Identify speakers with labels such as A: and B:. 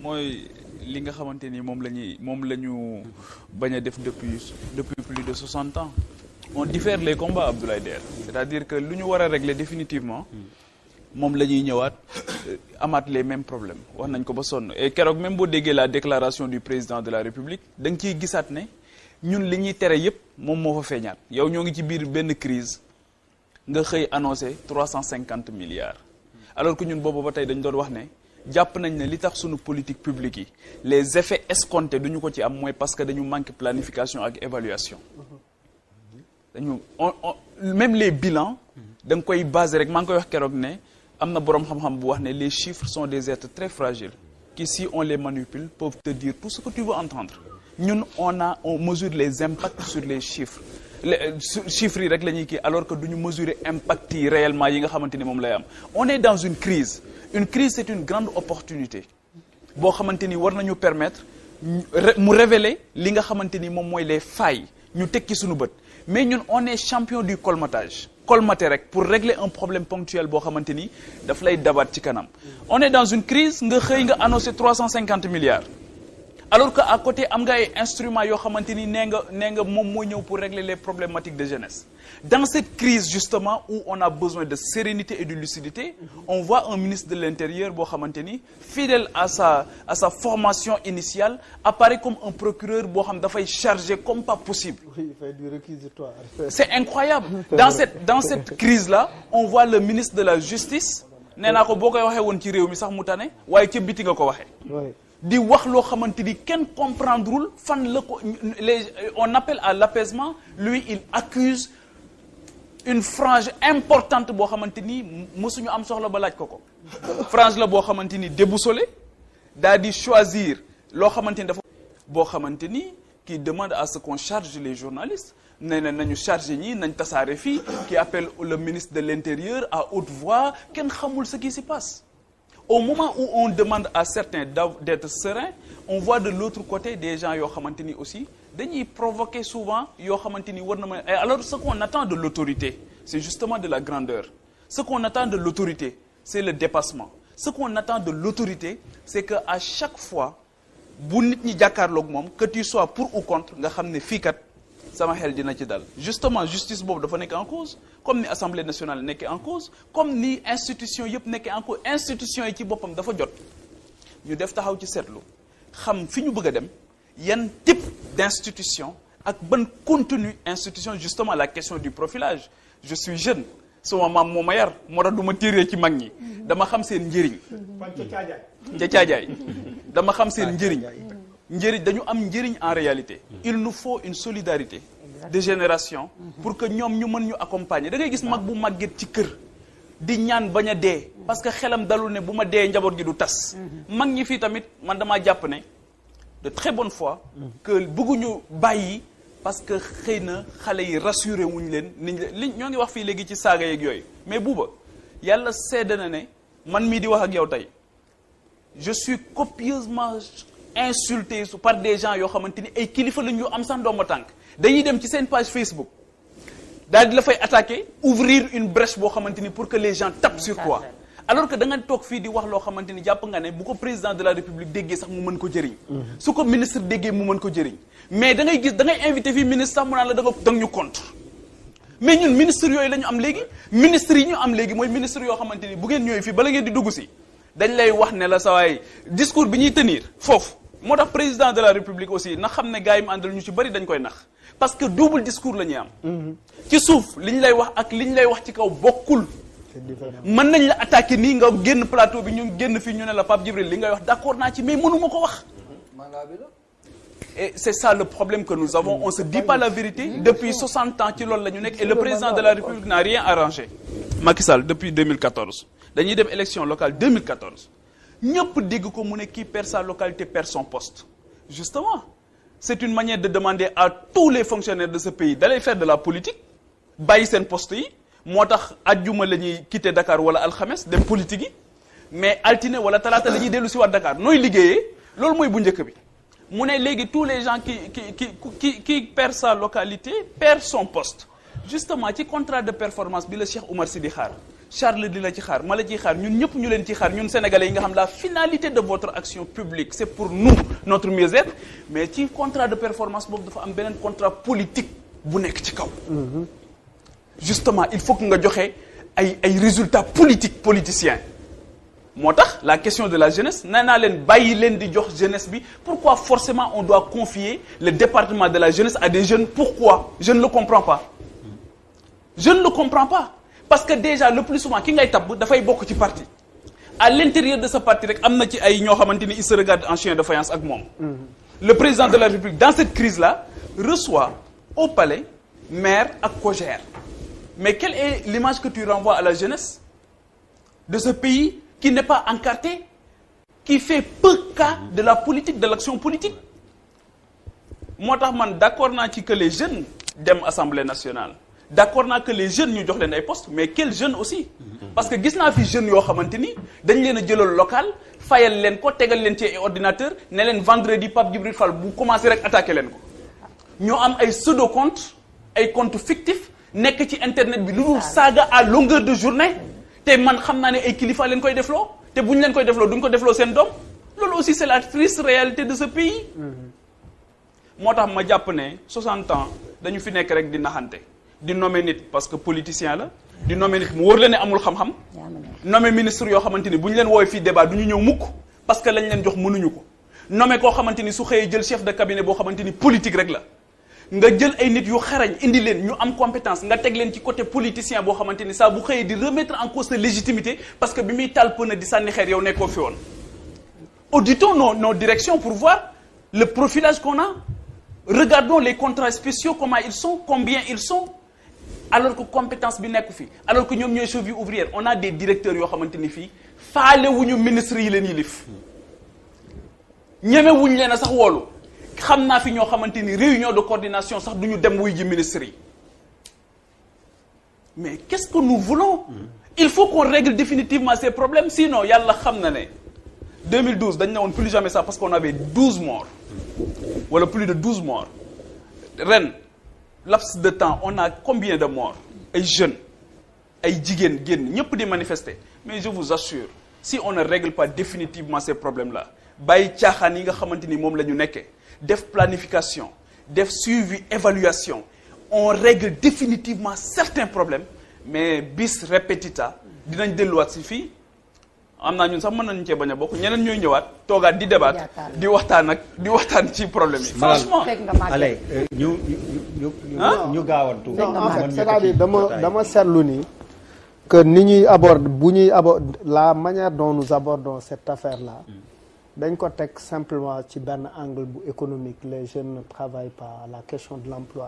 A: mooy li nga xamante ni moom la ñu bañ a def depuis plus de 60 ans. On diffère les combats, Abdoulaye Der. C'est-à-dire que lu ñu war a régler définitivement moom la ñuy ñëwaat amaat les mêmes problèmes wax nañ ko ba sonn et keroog même boo déggee la déclaration du président de la République da nga ciy gisaat ne ñun li ñuy tere yépp moom moo fa feeñaat yow ñoo ngi ci biir benn crise nga xëy annoncé 350 milliards alors que ñun boobu ba tey dañ doon wax ne jàpp nañ ne li tax sunu politique publique yi les effets escomptés duñu ko ci am mooy parce que dañu manque planification ak évaluation dañu même les bilans da nga koy basé rek maa ngi koy wax keroog ne am na boroom xam-xam bu wax ne les chiffres sont des êtres très fragiles qui si on les manipule peuvent te dire tout ce que tu veux entendre ñun on mesure les impacts sur les chiffres chiffres yi rek la ñuy kii alors que duñu mesurer impact yi réellement yi nga xamante ni moom lay am on est dans une crise c'est une grande opportunité boo xamante ni war nañu permettre mu révéler li nga xamante ni moom mooy les failles ñu tekki suñu bët mais ñun on est champion du colmatage colmater rek pour régler un problème ponctuel boo xamante ni daf lay dabaat ci kanam on est dans une crise nga xëy nga annoncé 350 milliards alors que à côté am nga ay instruments yoo xamante ni nee nga moom moo ñëw pour régler les problématiques de jeunesse dans cette crise justement où on a besoin de sérénité et de lucidité on voit un ministre de l'Intérieur boo xamante ni fidèle à sa formation initiale apparaît comme un procureur boo xam dafay chargé comme pas possible.
B: Oui, il fait du réquisitoire.
A: C'est incroyable dans cette crise là on voit le ministre de la justice nee naa ko boo koy waxee woon ci réew mi sax mu tane waaye ca biti nga ko waxee. di wax loo xamante ni kenn comprendrewul fan la ko on appelle à l'apaisement lui il accuse une frange importante boo xamante ni mësuñu am soxla ba laaj ko frange la boo xamante ni déboussolé daal di choisir loo xamante ni dafa boo xamante ni qui demande à ce qu'on charge les journalistes nee na nañu chargé ñi nañ tasaare fii qui appelle le ministre de l'Intérieur à haute voix kenn xamul ce qui s'y passe. Au moment où on demande à certains d'être sereins, on voit de l'autre côté des gens yoo xamante ni aussi dañuy provoquer souvent yoo xamante ni war na mën alors ce qu'on attend de l'autorité c'est justement de la grandeur ce qu'on attend de l'autorité c'est le dépassement ce qu'on attend de l'autorité c'est que à chaque fois bu nit ñi jàkkaarloog moom que tu sois pour ou contre nga xam ne fii kat sama xel dina ci dal justement justice boobu dafa nekk en cause comme ni assemblée nationale nekkee en cause comme ni institution yëpp nekkee en cause institution yi ci boppam dafa jot ñu def taxaw ci seetlu xam fi ñu bëgg a dem yan type d'institution ak ban contenu institution justement la question du profilage je suis jeune sama maam moo ma yar moo tax du ma téeree ci mag ñi dama xam seen njëriñ ca caajaay dama xam seen njëriñ dañu am njëriñ en réalité il nous faut une solidarité de génération pour que ñoom ñu mën ñu accompagner da ngay gis mag bu màgget ci kër di ñaan bañ a dee parce que xelam dalul ne bu ma dee njaboot gi du tas mag ñi fii tamit man damaa jàpp ne de très bonne foi que bëgguñu bàyyi parce que xëy na xale yi rassuré wuñ leen li ñoo ngi wax fii léegi ci saaga yeeg yooyu mais buuba yàlla seede na ne man mii di wax ak yow tey je suis copieusement insulté par des gens yoo xamante ni ay kilifa lañ ñu am sax ndomba tànk dañuy dem ci seen page Facebook daal di la fay attaquer ouvrir une brèche boo xamante ni pour que les gens tapent sur toi alors que da nga toog fii di wax loo xamante ni jàpp nga ne bu ko président de la République déggee sax mu mën ko jëriñ su ko ministre déggee mu mën ko jëriñ mais da ngay gis da ngay invité fii ministre sax mu naan la da nga ñu contre mais ñun ministre yooyu la ñu am léegi ministre yi ñu am léegi mooy ministre yoo xamante ni bu ngeen ñëwee fii bala ngeen di dugg si dañ lay wax ne la sa waay discours bi ñuy tenir foofu moo tax président de la République aussi na xam ne gars yi mu àndal ñu ci bëri dañ koy nax parce que double discours la ñuy am ci suuf li ñu lay wax ak li ñu lay wax ci kaw bokkul mën nañ la attaquer nii nga génn plateau bi ñu génn fii ñu ne la Pape Djibril li ngay wax d'accord naa ci mais mënuma ko wax et c'est ça le problème que nous avons on se dit pas la vérité depuis 60 ans ci loolu la ñu nekk et le président de la République n'a rien arrangé Macky Sall depuis 2014 dañuy dem élection locale 2014 ñëpp dégg ko mu ne qui perd sa localité perd son poste justement c'est une manière de demander à tous les fonctionnaires de ce pays d'aller faire de la politique bàyyi seen poste yi moo tax ajjuma la ñuy quitter Dakar wala alxames dem politique yi mais altine wala talaata la ñuy dellu si waat Dakar nooy liggéeyee loolu mooy bu njëkk bi mu ne léegi tous les gens qui perd sa localité perd son poste justement ci contrat de performance bi la Cheikh Oumar Sy di xaar Charles di la ci xaar ma la ciy xaar ñun ñëpp ñu leen ci xaar ñun sénégalais yi nga xam la finalité de votre action publique c'est pour nous notre mieux-être mais ci contrat de performance boobu dafa am beneen contrat politique bu nekk ci kaw. Justement il faut que nga joxe ay résultats politiciens. moo tax la question de la jeunesse nee naa leen bàyyi leen di jox jeunesse bi pourquoi forcément on doit confier le département de la jeunesse à des jeunes pourquoi je ne le comprends pas je ne le comprends pas parce que déjà le plus souvent ki ngay tabb dafay bokk ci parti à l'intérieur de ce parti rek am na ci ay ñoo xamante ni il se regarde en chien de faïence ak moom le président de la République dans cette crise là reçoit au palais maire ak cogère mais quelle est l'image que tu renvoies à la jeunesse de ce pays qui n'est pas encarté, qui fait peu cas de la politique, de l'action politique. Moi, je suis d'accord que les jeunes dem Assemblée nationale, d'accord que les jeunes ñu jox leen ay postes, mais quels jeunes aussi? Parce que gis naa fi jeunes yoo xamante ni dañ leen a jëlal local fayal leen ko tegal leen ci ay ordinateur ne leen vendredi Pape Djibril Fall bu commencé rek attaqué leen ko. ñoo am ay pseudo comptes ay comptes fictifs nekk ci internet bi lu dul saaga à longueur de journée. te man xam naa ne ay kilifa leen koy defloo te bu ñu leen koy defloo duñ ko defloo seen doom loolu aussi c'est la triste réalité de ce pays. moo tax ma jàpp ne 60 ans dañu fi nekk rek di naxante di nommer nit parce que politicien la di nommer nit mu wóor la ne amul xam-xam. nommer ministre yoo xamante ni bu ñu leen woowee fii débat du ñu ñëw mukk parce que lañ leen jox mënuñu ko nommer koo xamante ni su xëyee jël chef de cabinet boo xamante ni politique rek la. nga jël ay nit yu xarañ indi leen ñu am compétence nga teg leen ci côté politicien boo xamante ni saa bu xëyee di remettre en cause sa légitimité parce que bi muy taal pëna di sànni xeer yow nekkoo fi woon. Auditons nos directions pour voir le profilage qu'on a regardons les contrats spéciaux comment ils sont combien ils sont alors que compétence bi nekku fi alors que ñoom ñooy cheville ouvrière on a des directeurs yoo xamante ni fii faale wuñu ministres yi leen yilif ñeme wuñu leen a sax woolu xam naa fi ñoo xamante ni réunion de coordination sax du ñu dem wuy ji ministres yi mais qu'est-ce que nous voulons il faut qu'on règle définitivement ces problèmes sinon yàlla xam na ne 2012 dañ ne woon plus jamais ça parce qu'on avait 12 morts wala plus de 12 morts ren laps de temps on a combien de morts ay jeunes ay jigéen génn ñëpp di manifester mais je vous assure si on ne règle pas définitivement ces problèmes là bàyyi caaxaan yi nga xamante ni moom la ñu nekkee def planification def suivi évaluation on règle définitivement certains problèmes mais bis repetita dinañ delluwaat si fii am naa ñun sax mën nañu cee bañ a bokk ñeneen ñooy ñëwaat toogaat di débat di waxtaan ci problème yi franchement
B: allez ñu gaawantu
C: c'est-à-dire dama seetlu ni que ni ñuy aborde la manière dont nous abordons cette affaire là dañ ko teg simplement ci benn angle bu économique les jeunes ne travaillent pas la question de l'emploi